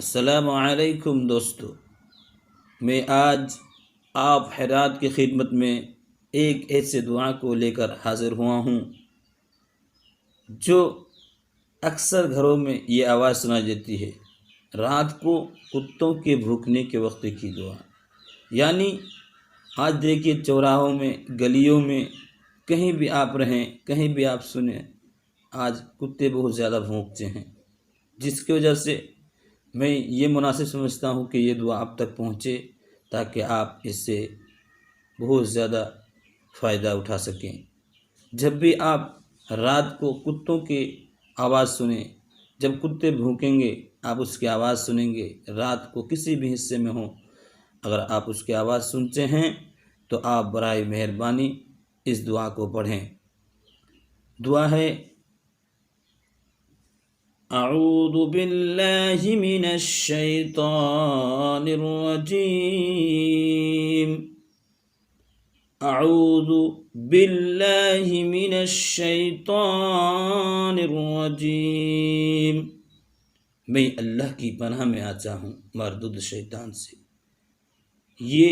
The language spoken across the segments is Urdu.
السلام علیکم دوستو، میں آج آپ حضرات کی خدمت میں ایک ایسے دعا کو لے کر حاضر ہوا ہوں جو اکثر گھروں میں یہ آواز سنائی دیتی ہے، رات کو کتوں کے بھونکنے کے وقت کی دعا۔ یعنی آج دیکھیے چوراہوں میں، گلیوں میں، کہیں بھی آپ رہیں، کہیں بھی آپ سنیں، آج کتے بہت زیادہ بھونکتے ہیں، جس کی وجہ سے میں یہ مناسب سمجھتا ہوں کہ یہ دعا آپ تک پہنچے تاکہ آپ اس سے بہت زیادہ فائدہ اٹھا سکیں۔ جب بھی آپ رات کو کتوں کی آواز سنیں، جب کتے بھونکیں گے آپ اس کی آواز سنیں گے، رات کو کسی بھی حصے میں ہوں، اگر آپ اس کی آواز سنتے ہیں تو آپ برائے مہربانی اس دعا کو پڑھیں۔ دعا ہے: اعوذ باللہ من الشیطان الرجیم، اعوذ باللہ من الشیطان الرجیم، میں اللہ کی پناہ میں آتا ہوں مردود شیطان سے۔ یہ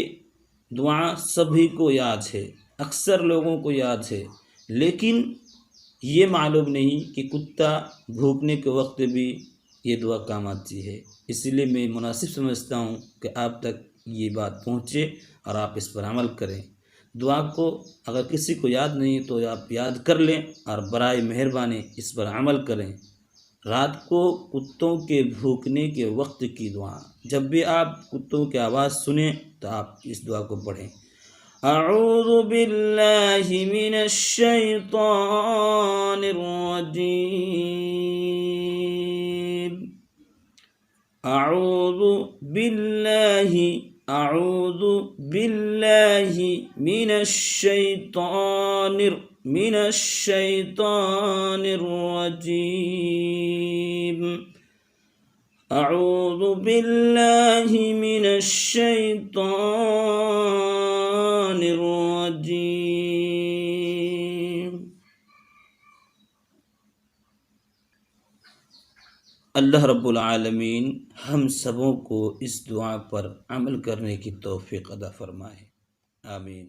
دعا سبھی کو یاد ہے، اکثر لوگوں کو یاد ہے، لیکن یہ معلوم نہیں کہ کتا بھونکنے کے وقت بھی یہ دعا کام آتی ہے۔ اس لیے میں مناسب سمجھتا ہوں کہ آپ تک یہ بات پہنچے اور آپ اس پر عمل کریں۔ دعا کو اگر کسی کو یاد نہیں تو آپ یاد کر لیں اور برائے مہربانی اس پر عمل کریں۔ رات کو کتوں کے بھونکنے کے وقت کی دعا، جب بھی آپ کتوں کی آواز سنیں تو آپ اس دعا کو پڑھیں: اعوذ باللہ من الشیطان الرجیم، اعوذ باللہ من الشیطان الرجیم، اعوذ باللہ من الشیطان الرجیم۔ اللہ رب العالمین ہم سبوں کو اس دعا پر عمل کرنے کی توفیق عطا فرمائے، آمین۔